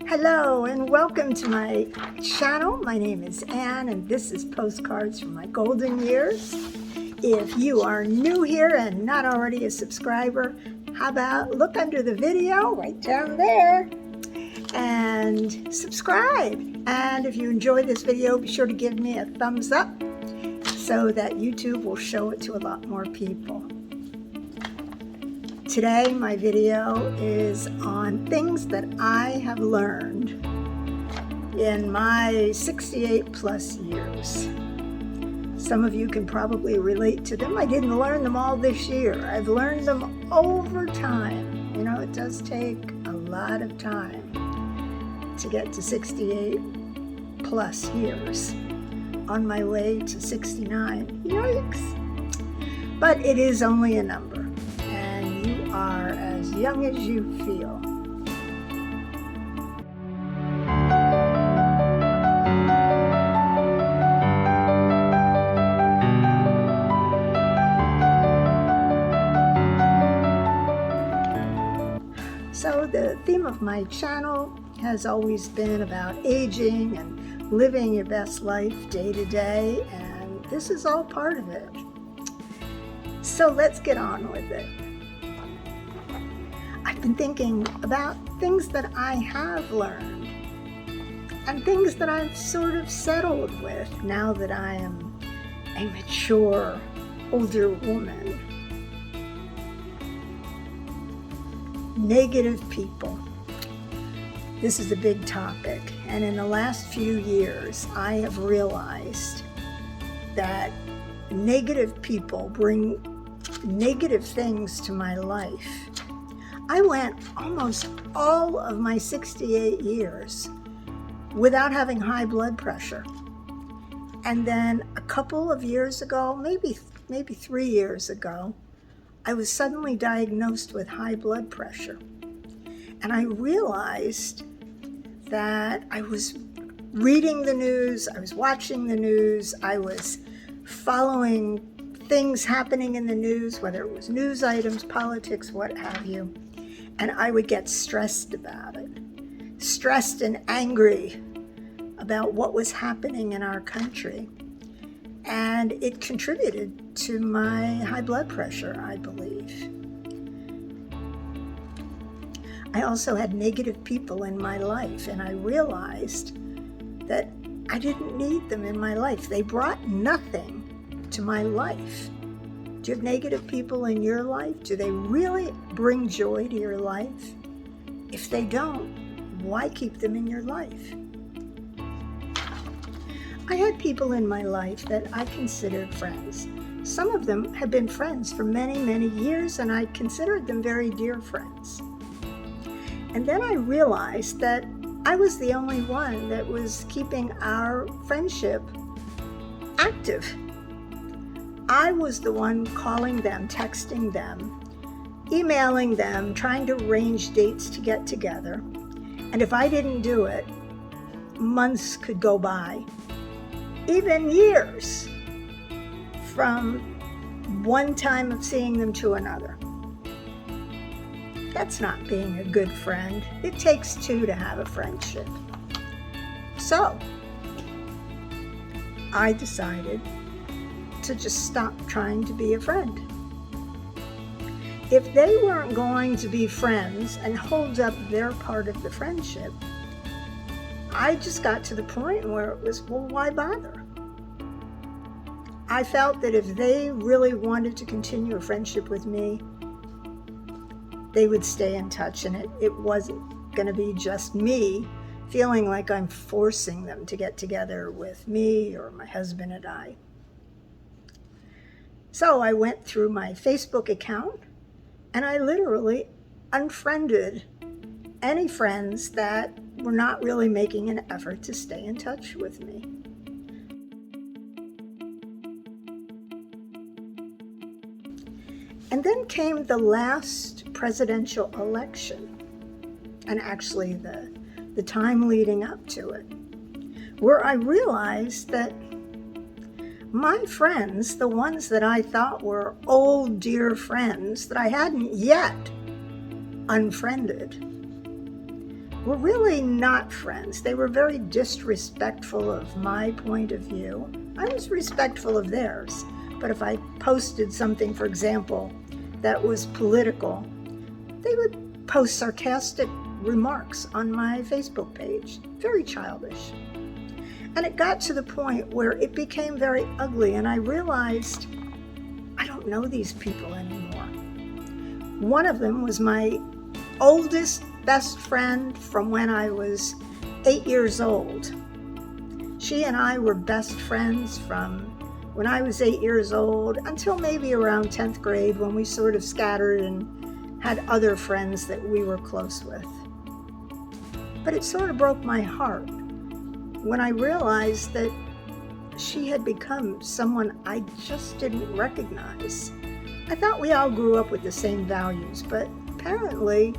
Hello and welcome to my channel. My name is Anne and this is Postcards from My Golden Years. If you are new here and not already a subscriber, how about look under the video right down there and subscribe. And if you enjoy this video, be sure to give me a thumbs up so that YouTube will show it to a lot more people. Today, my video is on things that I have learned in my 68 plus years. Some of you can probably relate to them. I didn't learn them all this year. I've learned them over time. You know, it does take a lot of time to get to 68 plus years. On my way to 69, yikes. But it is only a number. You are as young as you feel. So the theme of my channel has always been about aging and living your best life day to day, and this is all part of it. So let's get on with it. I've been thinking about things that I have learned and things that I've sort of settled with now that I am a mature, older woman. Negative people. This is a big topic, and in the last few years, I have realized that negative people bring negative things to my life. I went almost all of my 68 years without having high blood pressure. And then a couple of years ago, maybe 3 years ago, I was suddenly diagnosed with high blood pressure. And I realized that I was reading the news, I was watching the news, I was following things happening in the news, whether it was news items, politics, what have you. And I would get stressed about it, stressed and angry about what was happening in our country. And it contributed to my high blood pressure, I believe. I also had negative people in my life, and I realized that I didn't need them in my life. They brought nothing to my life. Do you have negative people in your life? Do they really bring joy to your life? If they don't, why keep them in your life? I had people in my life that I considered friends. Some of them had been friends for many, many years, and I considered them very dear friends. And then I realized that I was the only one that was keeping our friendship active. I was the one calling them, texting them, emailing them, trying to arrange dates to get together. And if I didn't do it, months could go by, even years, from one time of seeing them to another. That's not being a good friend. It takes two to have a friendship. So I decided to just stop trying to be a friend. If they weren't going to be friends and hold up their part of the friendship, I just got to the point where it was, well, why bother? I felt that if they really wanted to continue a friendship with me, they would stay in touch, and it wasn't going to be just me feeling like I'm forcing them to get together with me or my husband and I. So I went through my Facebook account and I literally unfriended any friends that were not really making an effort to stay in touch with me. And then came the last presidential election, and actually the time leading up to it, where I realized that my friends, the ones that I thought were old dear friends that I hadn't yet unfriended, were really not friends. They were very disrespectful of my point of view. I was respectful of theirs. But if I posted something, for example, that was political, they would post sarcastic remarks on my Facebook page. Very childish. And it got to the point where it became very ugly, and I realized I don't know these people anymore. One of them was my oldest best friend from when I was 8 years old. She and I were best friends from when I was 8 years old until maybe around 10th grade, when we sort of scattered and had other friends that we were close with. But it sort of broke my heart when I realized that she had become someone I just didn't recognize. I thought we all grew up with the same values, but apparently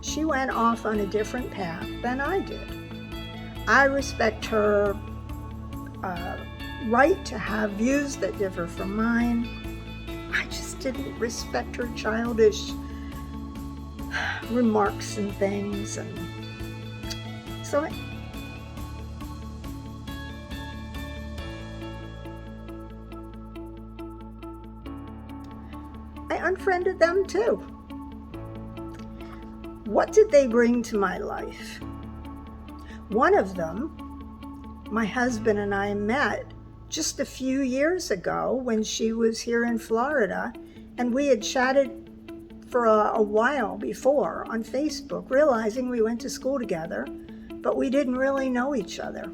she went off on a different path than I did. I respect her right to have views that differ from mine. I just didn't respect her childish remarks and things, and so I unfriended them too. What did they bring to my life? One of them, my husband and I met just a few years ago when she was here in Florida, and we had chatted for a while before on Facebook, realizing we went to school together, but we didn't really know each other.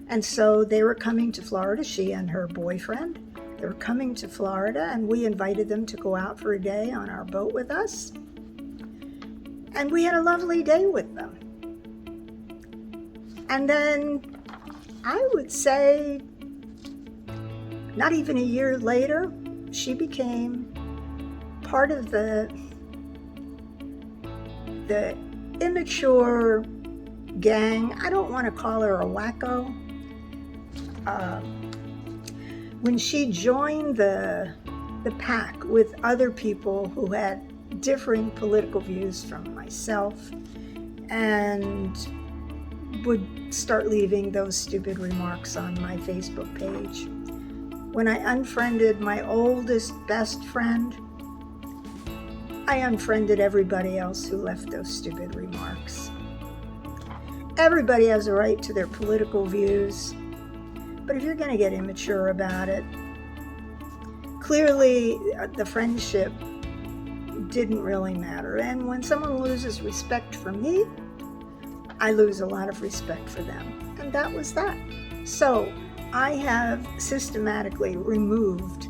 And so they were coming to Florida, she and her boyfriend. They were coming to Florida, and we invited them to go out for a day on our boat with us. And we had a lovely day with them. And then I would say not even a year later, she became part of the immature gang. I don't want to call her a wacko. When she joined the pack with other people who had differing political views from myself, and would start leaving those stupid remarks on my Facebook page. When I unfriended my oldest best friend, I unfriended everybody else who left those stupid remarks. Everybody has a right to their political views, but if you're going to get immature about it, clearly the friendship didn't really matter. And when someone loses respect for me, I lose a lot of respect for them. And that was that. So I have systematically removed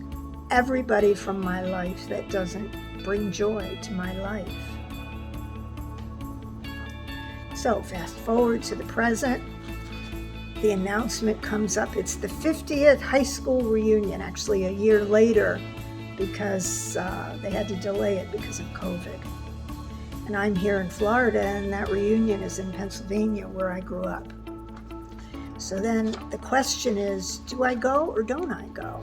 everybody from my life that doesn't bring joy to my life. So fast forward to the present. The announcement comes up. It's the 50th high school reunion, actually a year later, because they had to delay it because of COVID. And I'm here in Florida, and that reunion is in Pennsylvania, where I grew up. So then the question is, do I go or don't I go?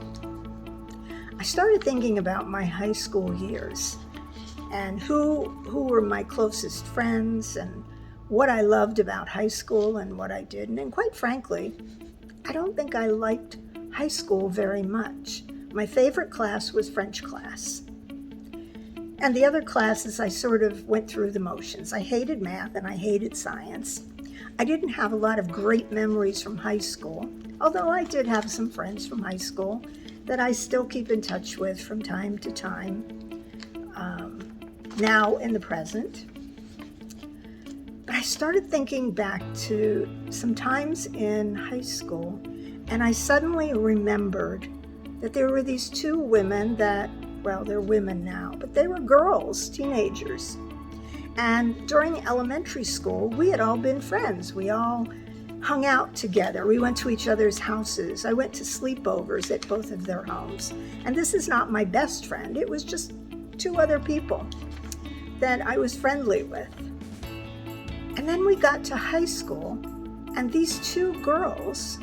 I started thinking about my high school years and who were my closest friends and what I loved about high school and what I didn't. And quite frankly, I don't think I liked high school very much. My favorite class was French class. And the other classes, I sort of went through the motions. I hated math and I hated science. I didn't have a lot of great memories from high school, although I did have some friends from high school that I still keep in touch with from time to time, now in the present. But I started thinking back to some times in high school, and I suddenly remembered that there were these two women that, well, they're women now, but they were girls, teenagers. And during elementary school, we had all been friends. We all hung out together. We went to each other's houses. I went to sleepovers at both of their homes. And this is not my best friend. It was just two other people that I was friendly with. And then we got to high school, and these two girls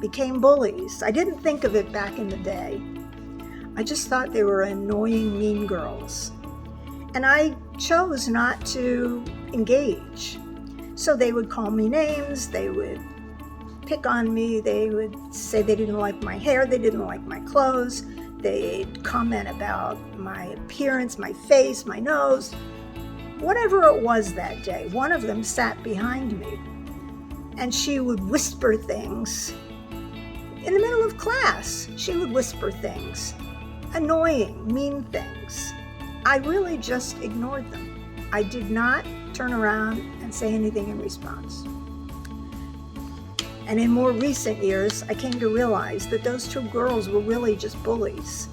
became bullies. I didn't think of it back in the day. I just thought they were annoying, mean girls. And I chose not to engage. So they would call me names, they would pick on me, they would say they didn't like my hair, they didn't like my clothes, they'd comment about my appearance, my face, my nose, whatever it was that day. One of them sat behind me, and she would whisper things. In the middle of class, she would whisper things, annoying, mean things. I really just ignored them. I did not turn around and say anything in response. And in more recent years, I came to realize that those two girls were really just bullies.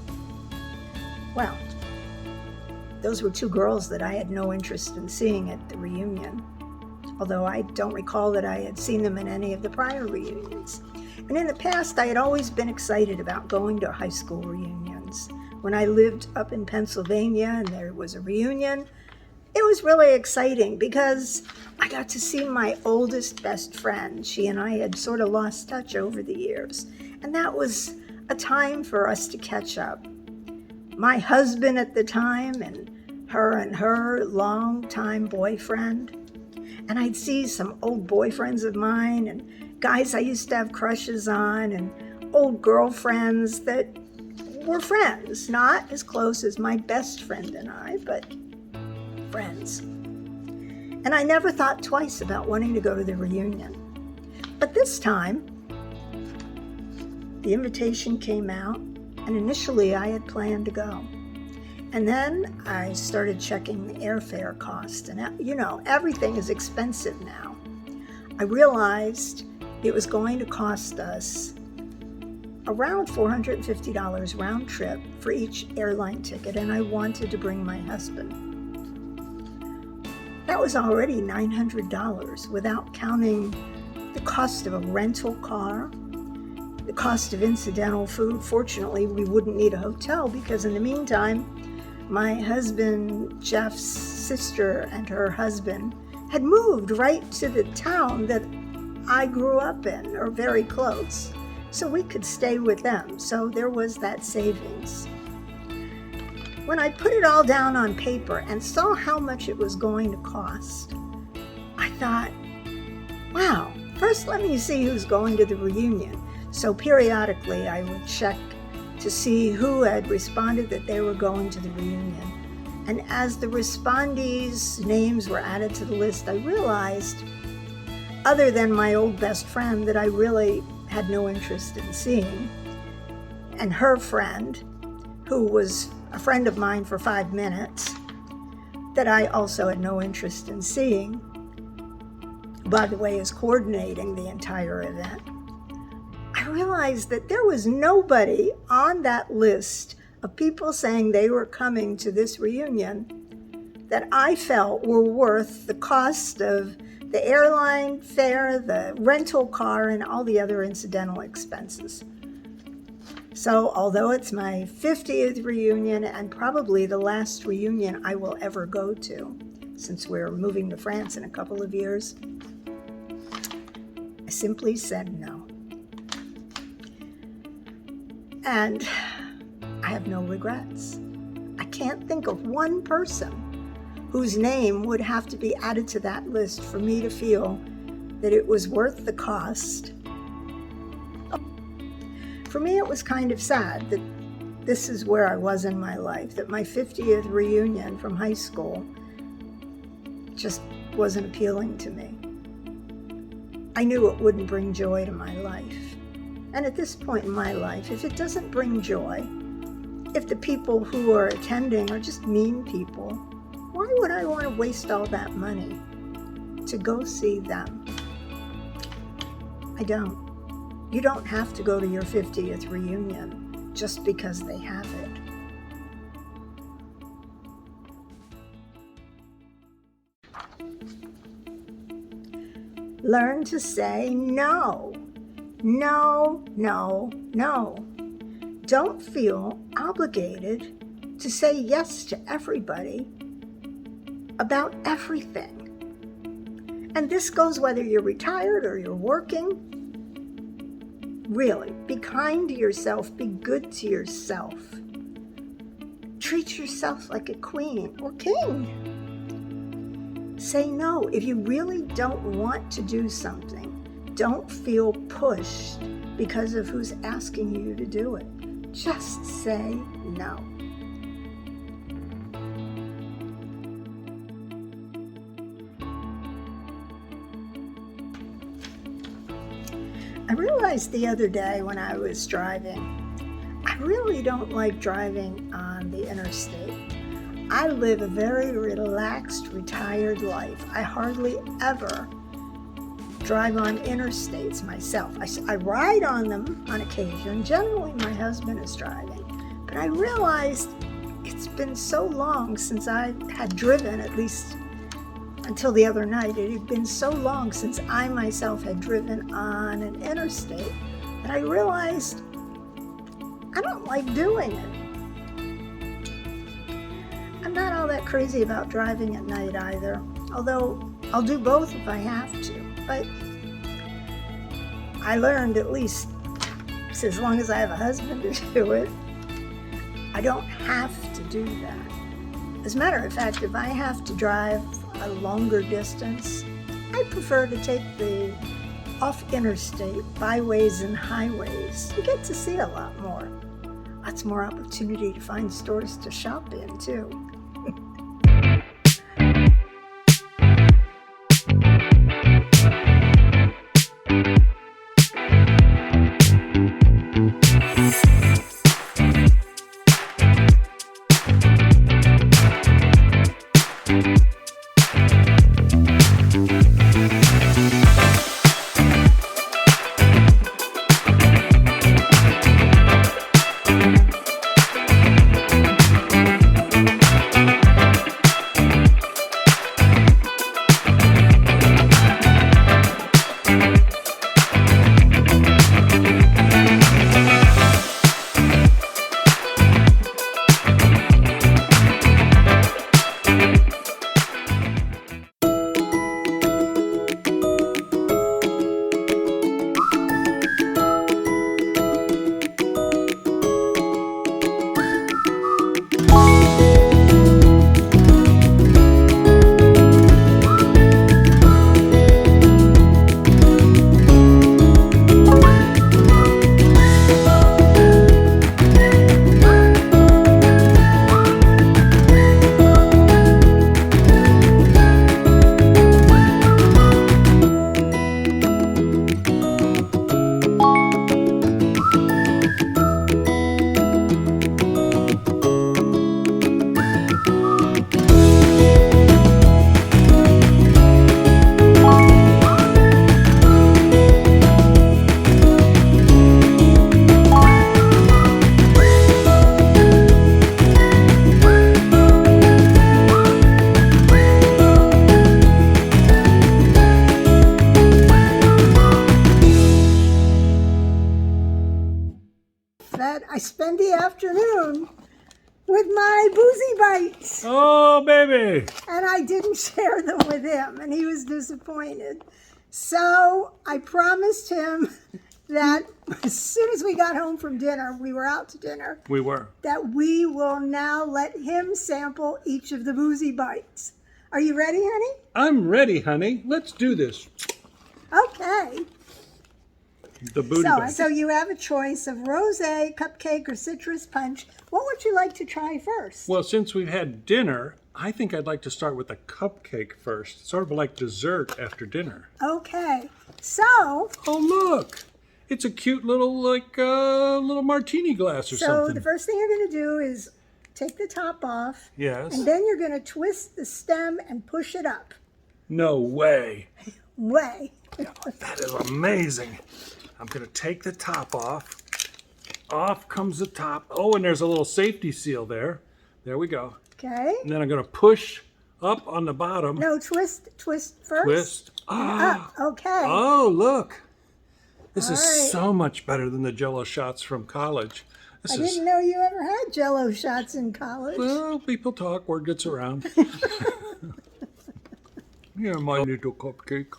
Well, those were two girls that I had no interest in seeing at the reunion, although I don't recall that I had seen them in any of the prior reunions. And in the past, I had always been excited about going to high school reunions. When I lived up in Pennsylvania and there was a reunion, it was really exciting because I got to see my oldest best friend. She and I had sort of lost touch over the years, and that was a time for us to catch up. My husband at the time and her long-time boyfriend, and I'd see some old boyfriends of mine and guys I used to have crushes on and old girlfriends that were friends, not as close as my best friend and I, but friends. And I never thought twice about wanting to go to the reunion. But this time, the invitation came out, and initially I had planned to go. And then I started checking the airfare cost, and everything is expensive now. I realized it was going to cost us around $450 round trip for each airline ticket, and I wanted to bring my husband. That was already $900 without counting the cost of a rental car, the cost of incidental food. Fortunately, we wouldn't need a hotel because in the meantime, my husband, Jeff's sister and her husband had moved right to the town that I grew up in, or very close, so we could stay with them. So there was that savings. When I put it all down on paper and saw how much it was going to cost, I thought, wow, first let me see who's going to the reunion. So periodically I would check to see who had responded that they were going to the reunion. And as the respondees' names were added to the list, I realized, other than my old best friend that I really had no interest in seeing, and her friend, who was a friend of mine for 5 minutes, that I also had no interest in seeing, by the way, is coordinating the entire event. I realized that there was nobody on that list of people saying they were coming to this reunion that I felt were worth the cost of the airline fare, the rental car, and all the other incidental expenses. So although it's my 50th reunion and probably the last reunion I will ever go to, since we're moving to France in a couple of years, I simply said no. And I have no regrets. I can't think of one person whose name would have to be added to that list for me to feel that it was worth the cost. For me, it was kind of sad that this is where I was in my life, that my 50th reunion from high school just wasn't appealing to me. I knew it wouldn't bring joy to my life. And at this point in my life, if it doesn't bring joy, if the people who are attending are just mean people, why would I want to waste all that money to go see them? I don't. You don't have to go to your 50th reunion just because they have it. Learn to say no. No, no, no. Don't feel obligated to say yes to everybody about everything. And this goes whether you're retired or you're working. Really, be kind to yourself, be good to yourself. Treat yourself like a queen or king. say no. If you really don't want to do something, don't feel pushed because of who's asking you to do it. Just say no. I realized the other day when I was driving, I really don't like driving on the interstate. I live a very relaxed, retired life. I hardly ever drive on interstates myself. I ride on them on occasion. Generally, my husband is driving. But I realized it's been so long since I had driven, at least until the other night. It had been so long since I myself had driven on an interstate that I realized I don't like doing it. I'm not all that crazy about driving at night either, although I'll do both if I have to. But I learned, at least as long as I have a husband to do it, I don't have to do that. As a matter of fact, if I have to drive a longer distance, I prefer to take the off-interstate byways and highways. You get to see a lot more. Lots more opportunity to find stores to shop in, too. I spend the afternoon with my boozy bites. Oh, baby. And I didn't share them with him, and he was disappointed. So I promised him that as soon as we got home from dinner, we were out to dinner. We were. That we will now let him sample each of the boozy bites. Are you ready, honey? I'm ready, honey. Let's do this. Okay. The booty bite. So you have a choice of rosé, cupcake, or citrus punch. What would you like to try first? Well, since we've had dinner, I think I'd like to start with the cupcake first. Sort of like dessert after dinner. Okay. So. Oh, look. It's a cute little, little martini glass or something. So the first thing you're going to do is take the top off. Yes. And then you're going to twist the stem and push it up. No way. Way. That is amazing. I'm going to take the top off. Off comes the top. Oh, and there's a little safety seal there. There we go. Okay. And then I'm going to push up on the bottom. No, twist first. Twist. Up. Okay. Oh, look. This is right. so much better than the Jell-O shots from college. I didn't know you ever had Jell-O shots in college. Well, people talk, word gets around. Yeah, my little cupcake.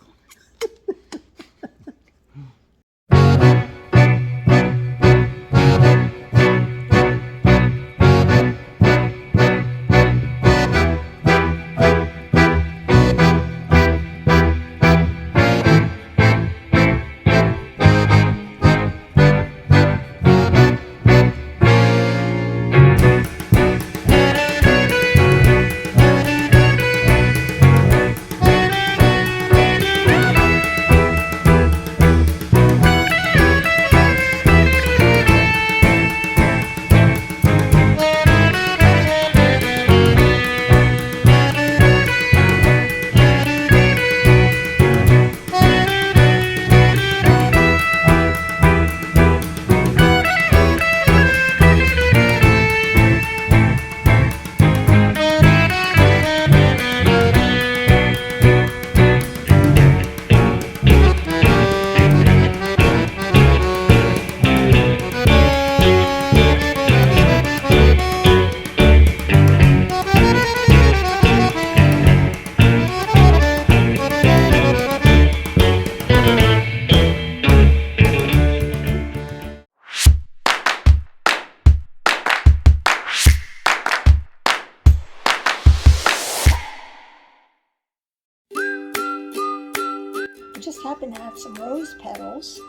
just happen to have some rose petals,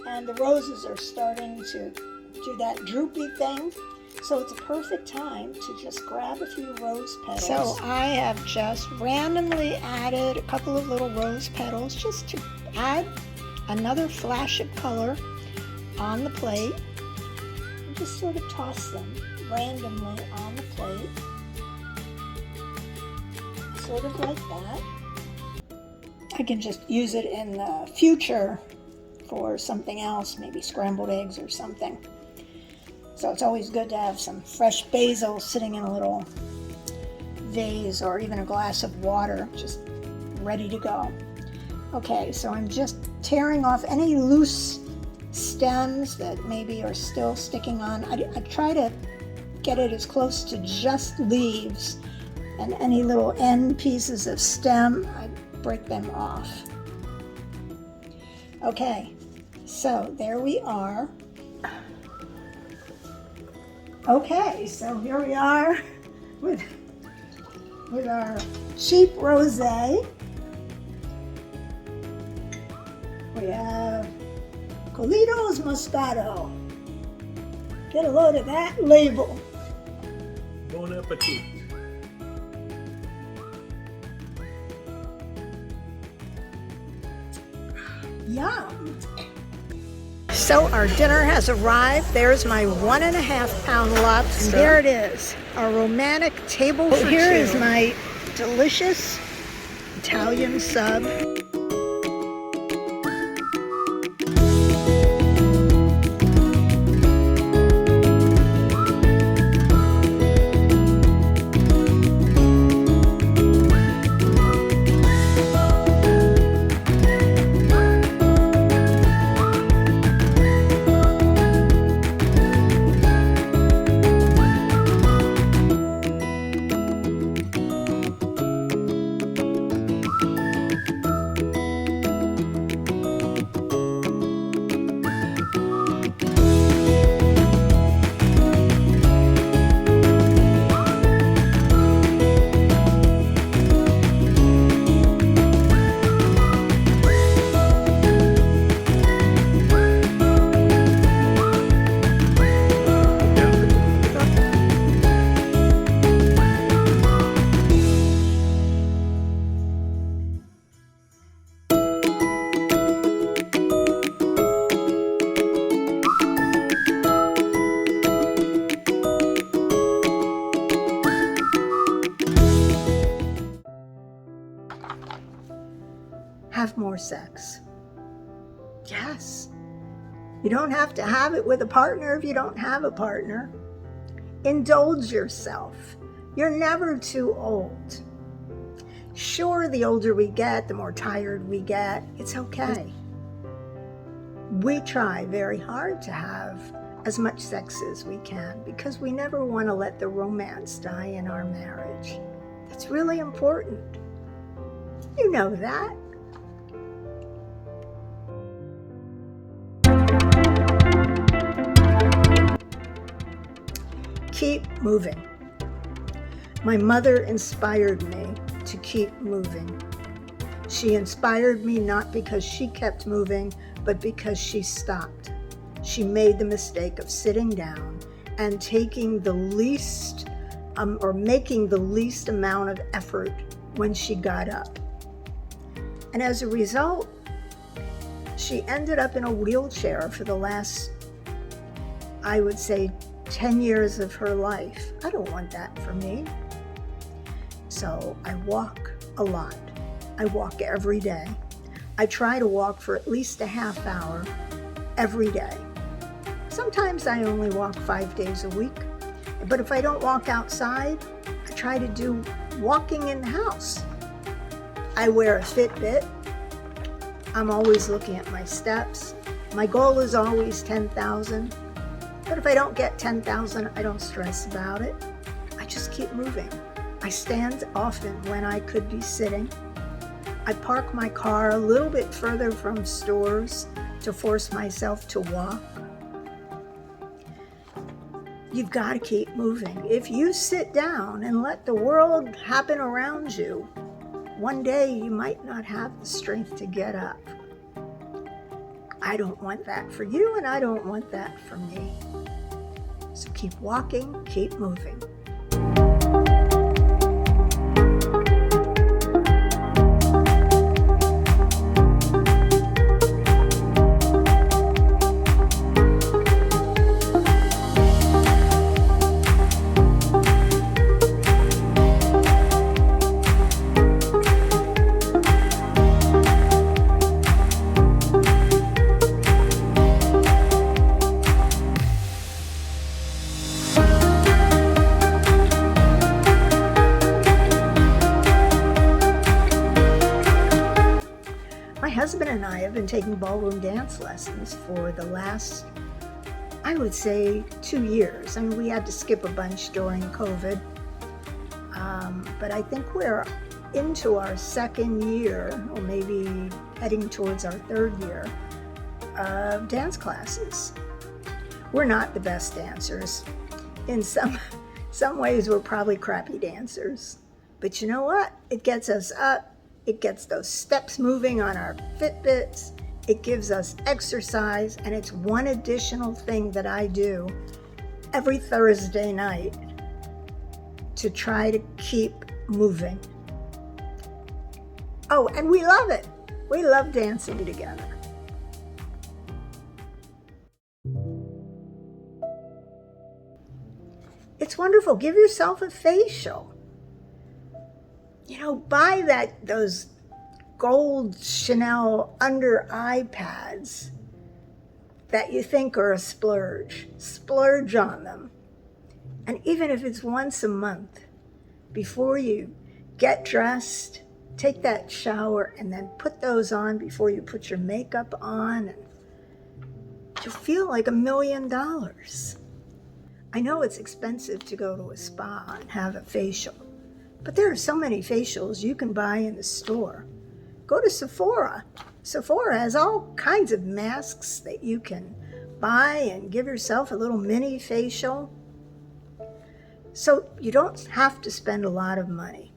and the roses are starting to do that droopy thing. So it's a perfect time to just grab a few rose petals. So I have just randomly added a couple of little rose petals just to add another flash of color on the plate. And just sort of toss them randomly on the plate. Sort of like that. I can just use it in the future for something else, maybe scrambled eggs or something. So it's always good to have some fresh basil sitting in a little vase or even a glass of water, just ready to go. Okay, so I'm just tearing off any loose stems that maybe are still sticking on. I try to get it as close to just leaves, and any little end pieces of stem, I break them off. Okay, so there we are. Okay, so here we are with our cheap rosé. We have Colitos Moscato. Get a load of that label. Bon appetit. Yum. So our dinner has arrived. There's my 1.5 pound lobster. There it is, a romantic table for two. Here is my delicious Italian sub. Have more sex. Yes. You don't have to have it with a partner if you don't have a partner. Indulge yourself. You're never too old. Sure, the older we get, the more tired we get. It's okay. We try very hard to have as much sex as we can because we never want to let the romance die in our marriage. That's really important. You know that. Keep moving. My mother inspired me to keep moving. She inspired me not because she kept moving, but because she stopped. She made the mistake of sitting down and taking the least, or making the least amount of effort when she got up. And as a result, she ended up in a wheelchair for the last, I would say, 10 years of her life. I don't want that for me. So I walk a lot. I walk every day. I try to walk for at least a half hour every day. Sometimes I only walk 5 days a week, but if I don't walk outside, I try to do walking in the house. I wear a Fitbit. I'm always looking at my steps. My goal is always 10,000. But if I don't get 10,000, I don't stress about it. I just keep moving. I stand often when I could be sitting. I park my car a little bit further from stores to force myself to walk. You've got to keep moving. If you sit down and let the world happen around you, one day you might not have the strength to get up. I don't want that for you, and I don't want that for me. So keep walking, keep moving. My husband and I have been taking ballroom dance lessons for the last, I would say, 2 years. I mean, we had to skip a bunch during COVID, but I think we're into our second year, or maybe heading towards our third year, of dance classes. We're not the best dancers. In some ways, we're probably crappy dancers. But you know what? It gets us up. It gets those steps moving on our Fitbits. It gives us exercise, and it's one additional thing that I do every Thursday night to try to keep moving. Oh, and we love it. We love dancing together. It's wonderful. Give yourself a facial. You know, buy those gold Chanel under eye pads that you think are a splurge. Splurge on them. And even if it's once a month, before you get dressed, take that shower and then put those on before you put your makeup on, and you'll feel like $1 million. I know it's expensive to go to a spa and have a facial, but there are so many facials you can buy in the store. Go to Sephora. Sephora has all kinds of masks that you can buy and give yourself a little mini facial. So you don't have to spend a lot of money,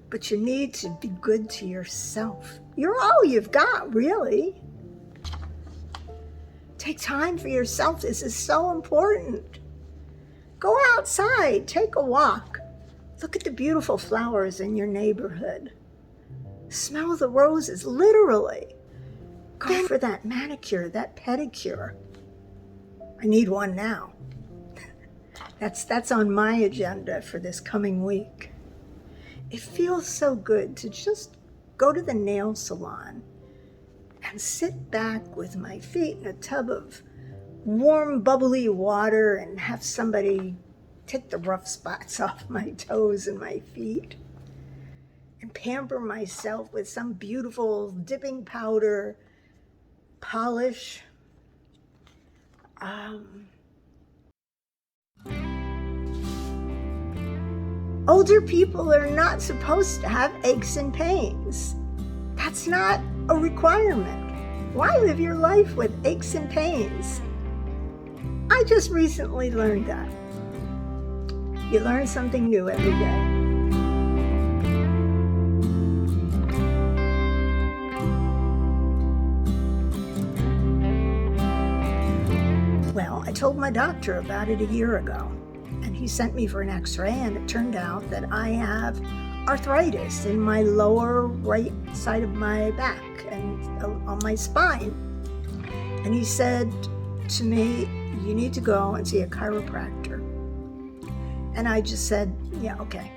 but you need to be good to yourself. You're all you've got, really. Take time for yourself. This is so important. Go outside, take a walk. Look at the beautiful flowers in your neighborhood. Smell the roses, literally. Go for that manicure, that pedicure. I need one now. That's on my agenda for this coming week. It feels so good to just go to the nail salon and sit back with my feet in a tub of warm, bubbly water and have somebody take the rough spots off my toes and my feet and pamper myself with some beautiful dipping powder polish. Older people are not supposed to have aches and pains. That's not a requirement. Why live your life with aches and pains? I just recently learned that. You learn something new every day. Well, I told my doctor about it a year ago, and he sent me for an x-ray, and it turned out that I have arthritis in my lower right side of my back and on my spine. And he said to me, you need to go and see a chiropractor. And I just said, yeah, okay.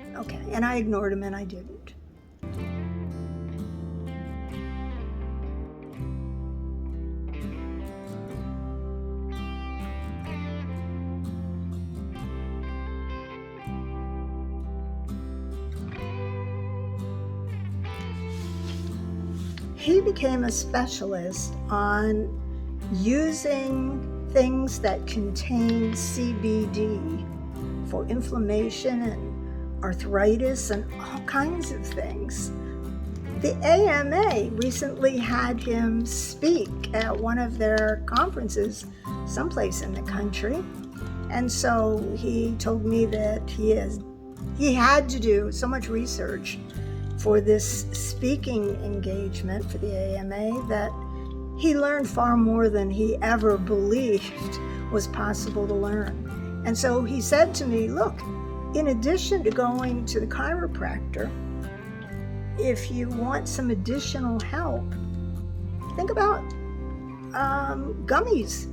And I ignored him and I didn't. He became a specialist on using things that contain CBD for inflammation and arthritis and all kinds of things. The AMA recently had him speak at one of their conferences someplace in the country. And so he told me that he had to do so much research for this speaking engagement for the AMA that he learned far more than he ever believed was possible to learn. And so he said to me, look, in addition to going to the chiropractor, if you want some additional help, think about gummies.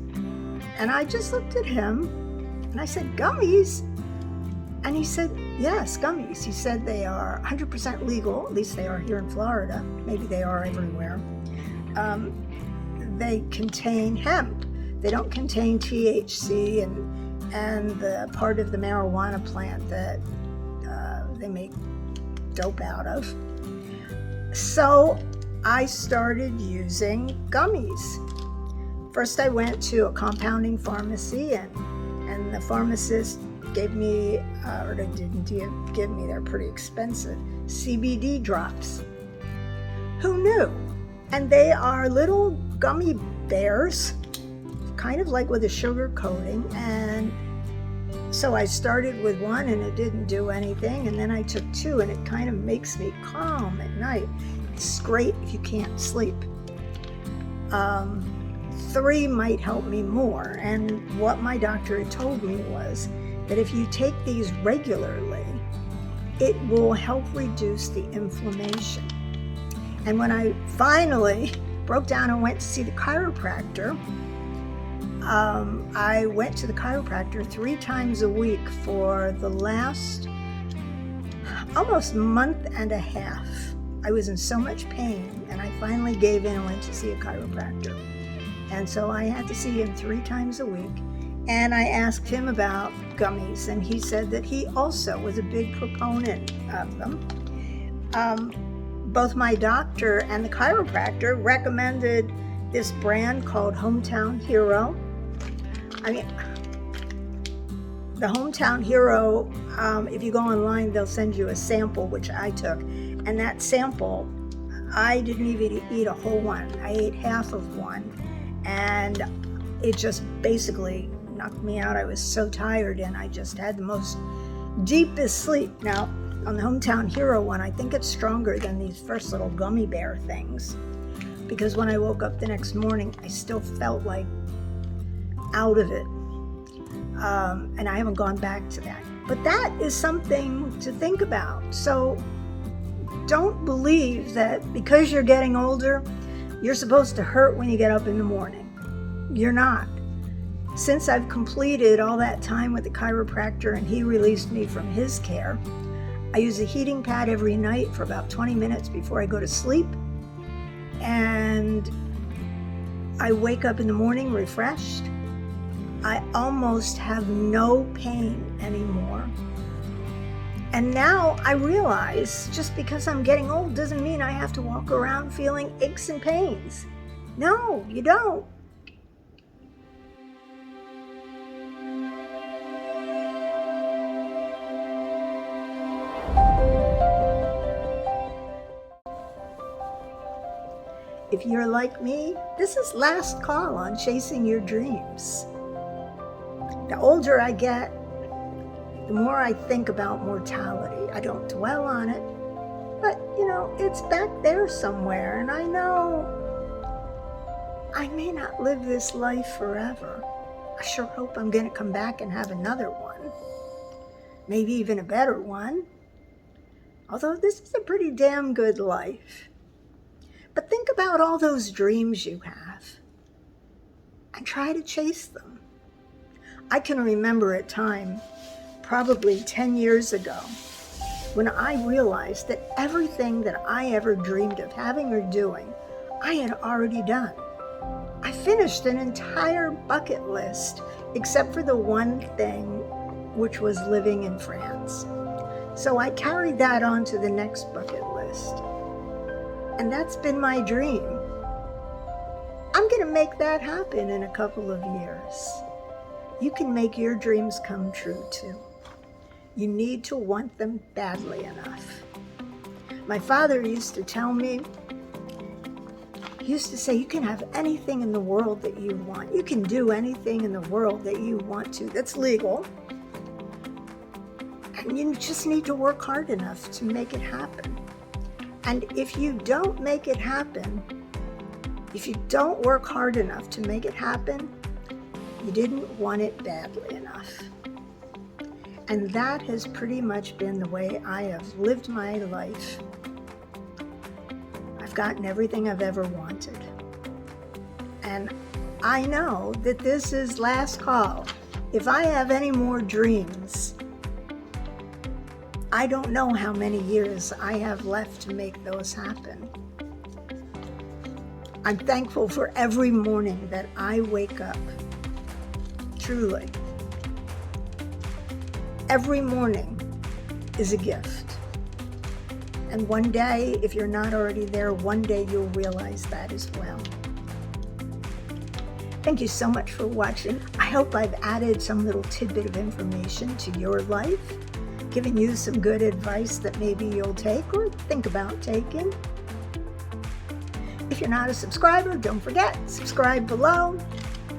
And I just looked at him and I said, gummies? And he said, yes, gummies. He said they are 100% legal, at least they are here in Florida. Maybe they are everywhere. They contain hemp. They don't contain THC and the part of the marijuana plant that they make dope out of. So I started using gummies. First I went to a compounding pharmacy and the pharmacist gave me, or they didn't give me, they're pretty expensive, CBD drops. Who knew? And they are little gummy bears, kind of like with a sugar coating. And so I started with one and it didn't do anything. And then I took two and it kind of makes me calm at night. It's great if you can't sleep. 3 might help me more. And what my doctor had told me was that if you take these regularly, it will help reduce the inflammation. And when I finally broke down and went to see the chiropractor, I went to the chiropractor 3 times a week for the last almost month and a half. I was in so much pain, and I finally gave in and went to see a chiropractor. And so I had to see him 3 times a week. And I asked him about gummies, and he said that he also was a big proponent of them. Both my doctor and the chiropractor recommended this brand called Hometown Hero. I mean, the Hometown Hero, if you go online, they'll send you a sample, which I took. And that sample, I didn't even eat a whole one. I ate half of one. And it just basically knocked me out. I was so tired and I just had the most deepest sleep. Now, on the Hometown Hero one, I think it's stronger than these first little gummy bear things, because when I woke up the next morning, I still felt like out of it. And I haven't gone back to that. But that is something to think about. So don't believe that because you're getting older, you're supposed to hurt when you get up in the morning. You're not. Since I've completed all that time with the chiropractor and he released me from his care, I use a heating pad every night for about 20 minutes before I go to sleep. And I wake up in the morning refreshed. I almost have no pain anymore. And now I realize just because I'm getting old doesn't mean I have to walk around feeling aches and pains. No, you don't. If you're like me, this is last call on chasing your dreams. The older I get, the more I think about mortality. I don't dwell on it, but it's back there somewhere, and I know I may not live this life forever. I sure hope I'm going to come back and have another one, maybe even a better one, although this is a pretty damn good life. But think about all those dreams you have and try to chase them. I can remember a time, probably 10 years ago, when I realized that everything that I ever dreamed of having or doing, I had already done. I finished an entire bucket list, except for the one thing, which was living in France. So I carried that on to the next bucket list. And that's been my dream. I'm going to make that happen in a couple of years. You can make your dreams come true too. You need to want them badly enough. My father used to tell me, he used to say, you can have anything in the world that you want. You can do anything in the world that you want to. That's legal. And you just need to work hard enough to make it happen. And if you don't make it happen, if you don't work hard enough to make it happen, you didn't want it badly enough. And that has pretty much been the way I have lived my life. I've gotten everything I've ever wanted. And I know that this is last call. If I have any more dreams, I don't know how many years I have left to make those happen. I'm thankful for every morning that I wake up. Truly. Every morning is a gift. And one day, if you're not already there, one day you'll realize that as well. Thank you so much for watching. I hope I've added some little tidbit of information to your life, giving you some good advice that maybe you'll take or think about taking. If you're not a subscriber, don't forget, subscribe below.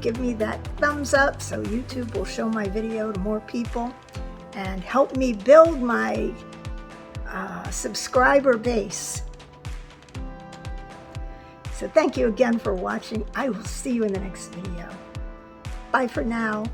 Give me that thumbs up so YouTube will show my video to more people and help me build my subscriber base. So thank you again for watching. I will see you in the next video. Bye for now.